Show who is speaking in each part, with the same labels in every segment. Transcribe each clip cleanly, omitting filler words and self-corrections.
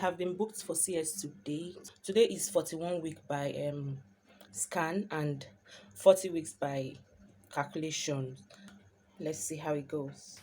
Speaker 1: have been booked for CS today. Today is 41 week by scan and 40 weeks by calculation. Let's see how it goes.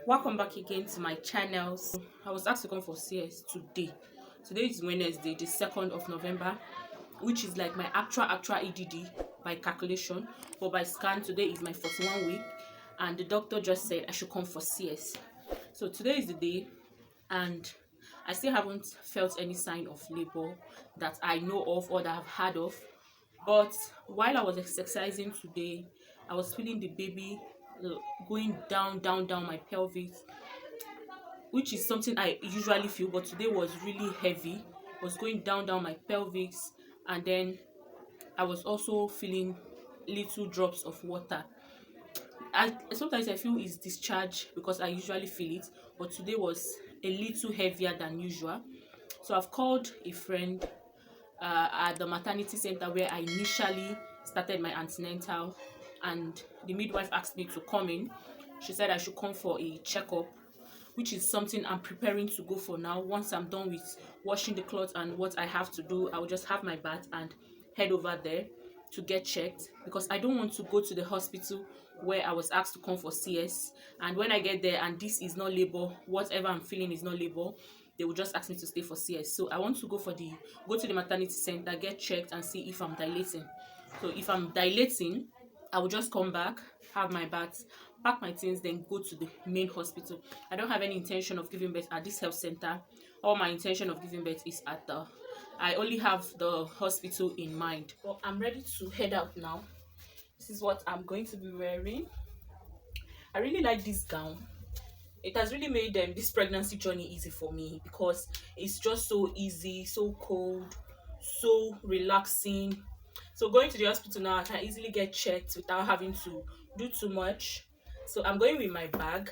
Speaker 1: Welcome back again to my channels. I was asked to come for CS today. Today is Wednesday, the 2nd of November, which is like my actual EDD by calculation. But by scan, today is my 41 week, and the doctor just said I should come for CS. So today is the day, and I still haven't felt any sign of labor that I know of or that I've heard of. But while I was exercising today, I was feeling the baby going down my pelvis, which is something I usually feel, but today was really heavy. It was going down my pelvis, and then I was also feeling little drops of water. Sometimes I feel it's discharge because I usually feel it, but today was a little heavier than usual. So I've called a friend at the maternity center where I initially started my antenatal, and the midwife asked me to come in. She said I should come for a checkup, which is something I'm preparing to go for now. Once I'm done with washing the clothes and what I have to do, I will just have my bath and head over there to get checked, because I don't want to go to the hospital where I was asked to come for CS, and when I get there and this is not labor, whatever I'm feeling is not labor, they will just ask me to stay for CS. So I want to go to the maternity center, get checked and see if I'm dilating. So if I'm dilating, I will just come back, have my bath, pack my things, then go to the main hospital. I don't have any intention of giving birth at this health center. All my intention of giving birth is I only have the hospital in mind. Well, I'm ready to head out now. This is what I'm going to be wearing. I really like this gown. It has really made this pregnancy journey easy for me, because it's just so easy, so cold, so relaxing. So going to the hospital now, I can easily get checked without having to do too much. So I'm going with my bag,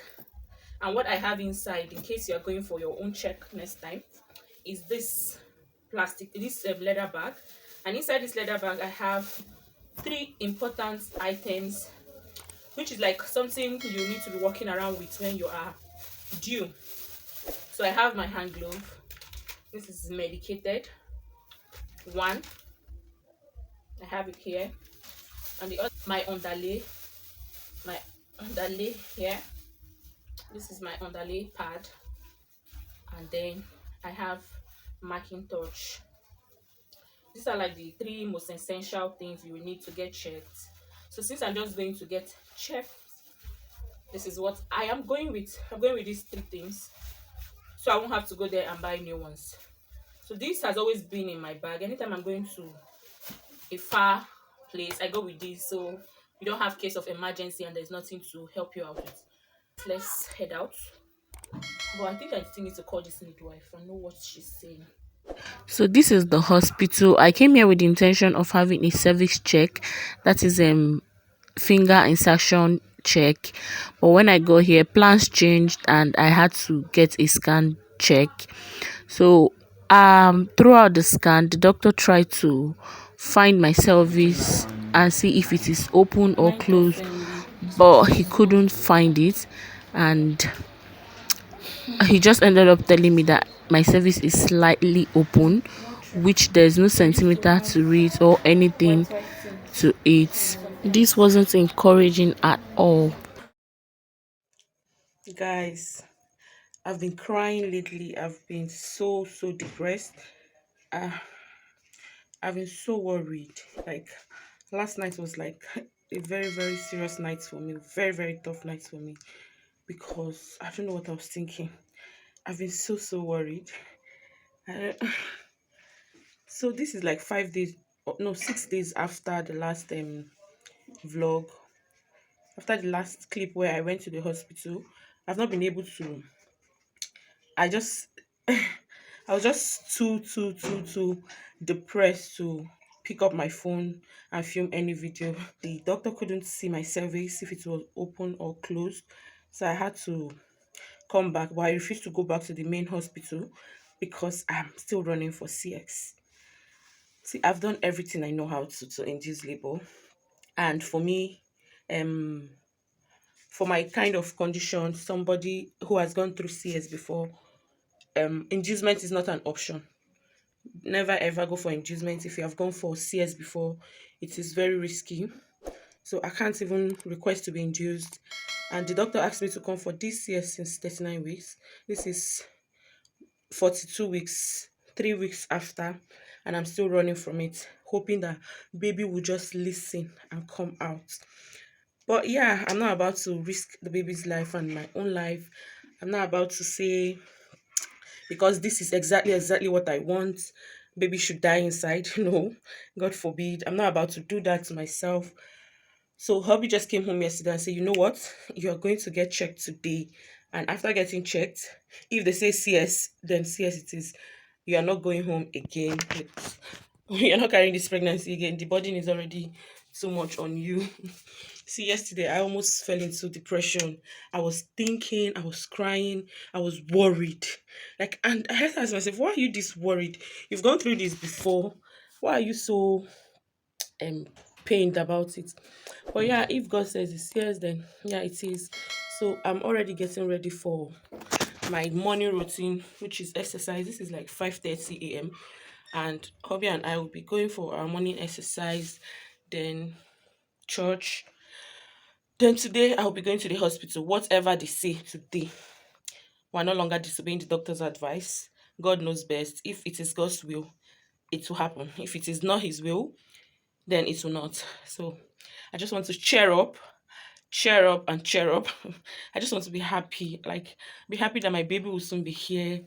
Speaker 1: and what I have inside, in case you are going for your own check next time, is this leather bag. And inside this leather bag, I have 3 important items, which is like something you need to be walking around with when you are due. So I have my hand glove. This is medicated one. I have it here, and the other, my underlay here. This is my underlay pad, and then I have marking torch. These are like the 3 most essential things you will need to get checked. So since I'm just going to get checked, this is what I am going with. I'm going with these 3 things, so I won't have to go there and buy new ones. So this has always been in my bag. Anytime I'm going to a far place, I go with this, so you don't have case of emergency and there's nothing to help you out with. Let's head out. But I think I still need to call this midwife and know what she's saying. So this is the hospital. I came here with the intention of having a cervix check, that is finger insertion check, but when I got here, plans changed and I had to get a scan check. So Throughout the scan, the doctor tried to find my cervix and see if it is open or closed, but he couldn't find it, and he just ended up telling me that my cervix is slightly open, which there's no centimeter to it or anything to it. This wasn't encouraging at all. Guys, I've been crying lately. I've been so depressed. uh, I've been so worried. Like, last night was like a very serious night for me, very tough night for me, because I don't know what I was thinking. I've been so worried. uh, so this is like 5 days, no, 6 days after the last vlog, after the last clip where I went to the hospital. I've not been able to. I just I was just too depressed to pick up my phone and film any video. The doctor couldn't see my cervix if it was open or closed, so I had to come back. But I refused to go back to the main hospital because I'm still running for CX. See, I've done everything I know how to induce labor, and for me, um, for my kind of condition, somebody who has gone through CS before, inducement is not an option. Never ever go for inducement if you have gone for CS before. It is very risky, so I can't even request to be induced. And the doctor asked me to come for this CS since 39 weeks. This is 42 weeks, 3 weeks after, and I'm still running from it, hoping that baby will just listen and come out. But yeah, I'm not about to risk the baby's life and my own life. I'm not about to say, because this is exactly what I want, baby should die inside. No, God forbid. I'm not about to do that to myself. So hubby just came home yesterday and said, you know what, you are going to get checked today, and after getting checked, if they say CS, then CS it is. You are not going home again. You're not carrying this pregnancy again. The burden is already too much on you. See, yesterday I almost fell into depression. I was thinking, I was crying, I was worried. Like, and I had to ask myself, why are you this worried? You've gone through this before. Why are you so um pained about it? But yeah, if God says it's yes, then yeah, it is. So I'm already getting ready for my morning routine, which is exercise. This is like 5:30 a.m. and hubby and I will be going for our morning exercise, then church. Then today I'll be going to the hospital. Whatever they say today, we're no longer disobeying the doctor's advice. God knows best. If it is God's will, it will happen. If it is not His will, then it will not. So I just want to cheer up and cheer up. I just want to be happy. Like, be happy that my baby will soon be here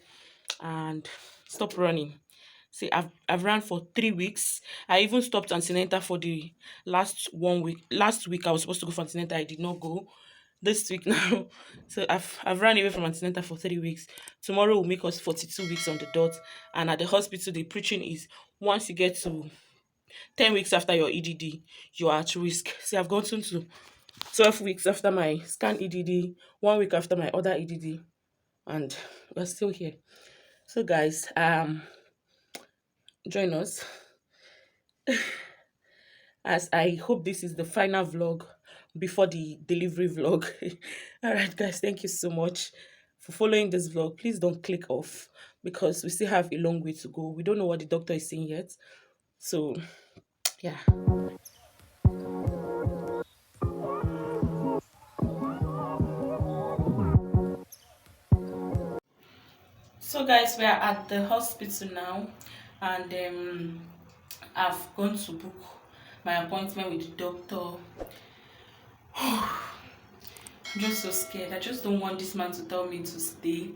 Speaker 1: and stop running. See, I've ran for 3 weeks. I even stopped antenatal for the last 1 week. Last week I was supposed to go for antenatal. I did not go. This week now, so I've run away from antenatal for 3 weeks. Tomorrow will make us 42 weeks on the dot. And at the hospital, the preaching is, once you get to 10 weeks after your EDD, you are at risk. See, I've gotten to 12 weeks after my scan EDD, 1 week after my other EDD, and we're still here. So guys, join us, as I hope this is the final vlog before the delivery vlog. All right, guys, thank you so much for following this vlog. Please don't click off, because we still have a long way to go. We don't know what the doctor is saying yet. So yeah. So guys, we are at the hospital now, and I've gone to book my appointment with the doctor. I'm just so scared. I just don't want this man to tell me to stay.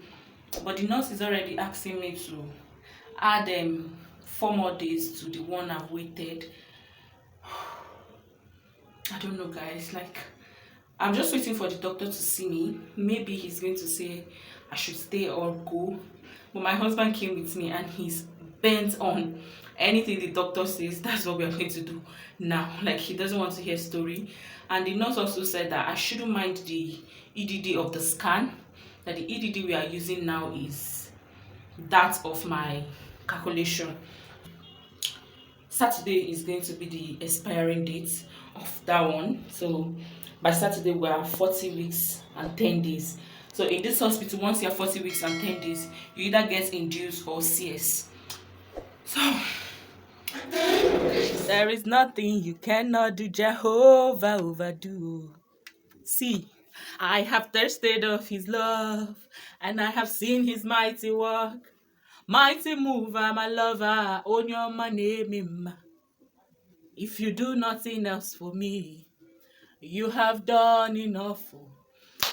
Speaker 1: But the nurse is already asking me to add 4 more days to the one I've waited. I don't know, guys. Like, I'm just waiting for the doctor to see me. Maybe he's going to say I should stay or go. But my husband came with me and he's bent on anything the doctor says. That's what we are going to do now. Like, he doesn't want to hear story. And the nurse also said that I shouldn't mind the EDD of the scan. That the EDD we are using now is that of my calculation. Saturday is going to be the expiring date of that one. So by Saturday we are 40 weeks and 10 days. So in this hospital, once you're 40 weeks and 10 days, you either get induced or CS. So there is nothing you cannot do, Jehovah overdo. See, I have thirsted of his love, and I have seen his mighty work. Mighty mover, my lover, own your name him. If you do nothing else for me, you have done enough.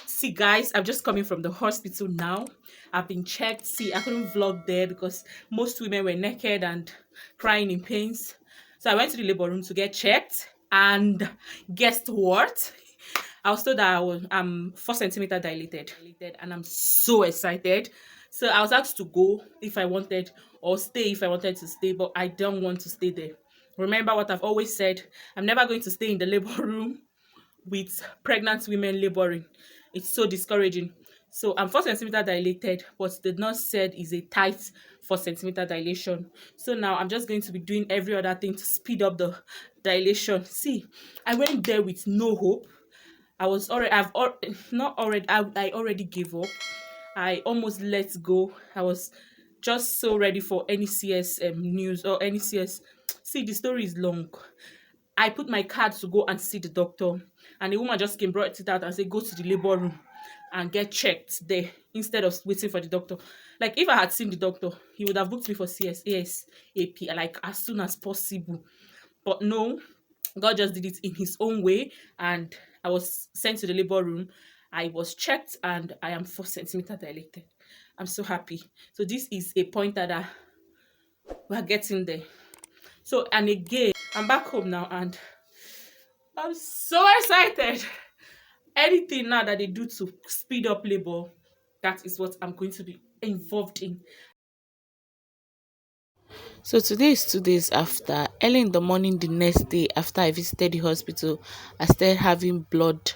Speaker 1: See, guys, I'm just coming from the hospital now. I've been checked. See, I couldn't vlog there because most women were naked and crying in pains. So I went to the labor room to get checked, and guess what? I was told that I'm 4 centimeter dilated, and I'm so excited. So I was asked to go if I wanted, or stay if I wanted to stay, but I don't want to stay there. Remember what I've always said, I'm never going to stay in the labor room with pregnant women laboring. It's so discouraging. So I'm 4 centimeter dilated, but the nurse said is a tight 4 centimeter dilation. So now I'm just going to be doing every other thing to speed up the dilation. See, I went there with no hope. I already gave up. I almost let go. I was just so ready for any CS news or any CS. See, the story is long. I put my card to go and see the doctor, and the woman just came, brought it out, and said, "Go to the labor room and get checked there instead of waiting for the doctor." Like, if I had seen the doctor, he would have booked me for CS ASAP, like as soon as possible. But no, God just did it in his own way, and I was sent to the labor room. I was checked, and I am 4 centimeter dilated. I'm so happy. So this is a pointer that we're getting there. So, and again, I'm back home now, and I'm so excited. Anything now that they do to speed up labor, that is what I'm going to be involved in.
Speaker 2: So today is 2 days after. Early in the morning, the next day after I visited the hospital, I started having blood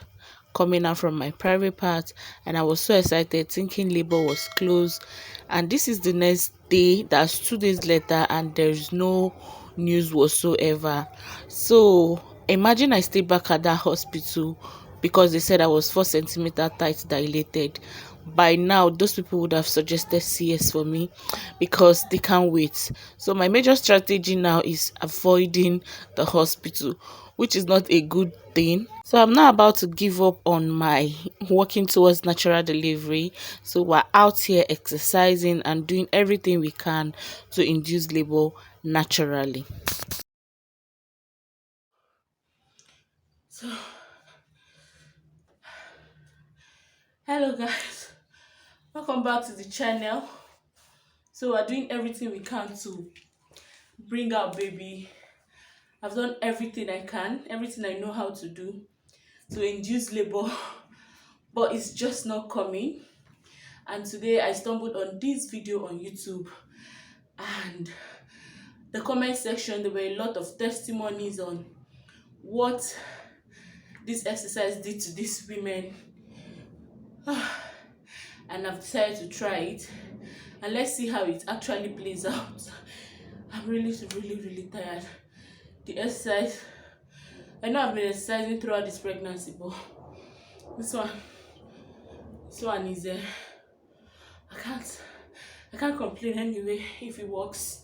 Speaker 2: coming out from my private part, and I was so excited thinking labor was closed. And this is the next day, that's 2 days later, and there's no news whatsoever. So imagine I stayed back at that hospital because they said I was 4 centimeter tight dilated. By now those people would have suggested CS for me because they can't wait. So my major strategy now is avoiding the hospital, which is not a good thing. So I'm not about to give up on my working towards natural delivery. So we're out here exercising and doing everything we can to induce labor naturally.
Speaker 1: So, hello guys, welcome back to the channel. So we're doing everything we can to bring our baby. I've done everything I can, everything I know how to do to induce labor, but it's just not coming. And today I stumbled on this video on YouTube, and the comment section, there were a lot of testimonies on what this exercise did to these women. And I've decided to try it, and let's see how it actually plays out. I'm really tired. The exercise, I know I've been exercising throughout this pregnancy, but this one is I can't complain anyway if it works.